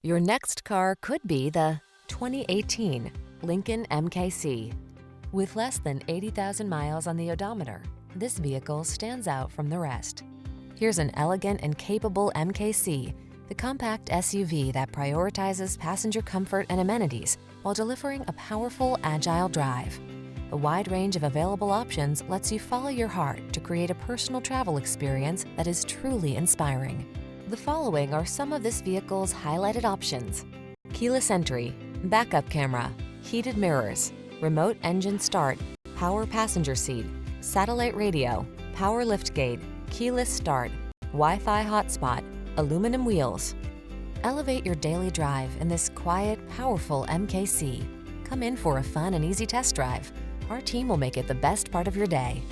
Your next car could be the 2018 Lincoln MKC. With less than 80,000 miles on the odometer, this vehicle stands out from the rest. Here's an elegant and capable MKC, the compact SUV that prioritizes passenger comfort and amenities while delivering a powerful, agile drive. The wide range of available options lets you follow your heart to create a personal travel experience that is truly inspiring. The following are some of this vehicle's highlighted options: keyless entry, backup camera, heated mirrors, remote engine start, power passenger seat, satellite radio, power liftgate, keyless start, Wi-Fi hotspot, aluminum wheels. Elevate your daily drive in this quiet, powerful MKC. Come in for a fun and easy test drive. Our team will make it the best part of your day.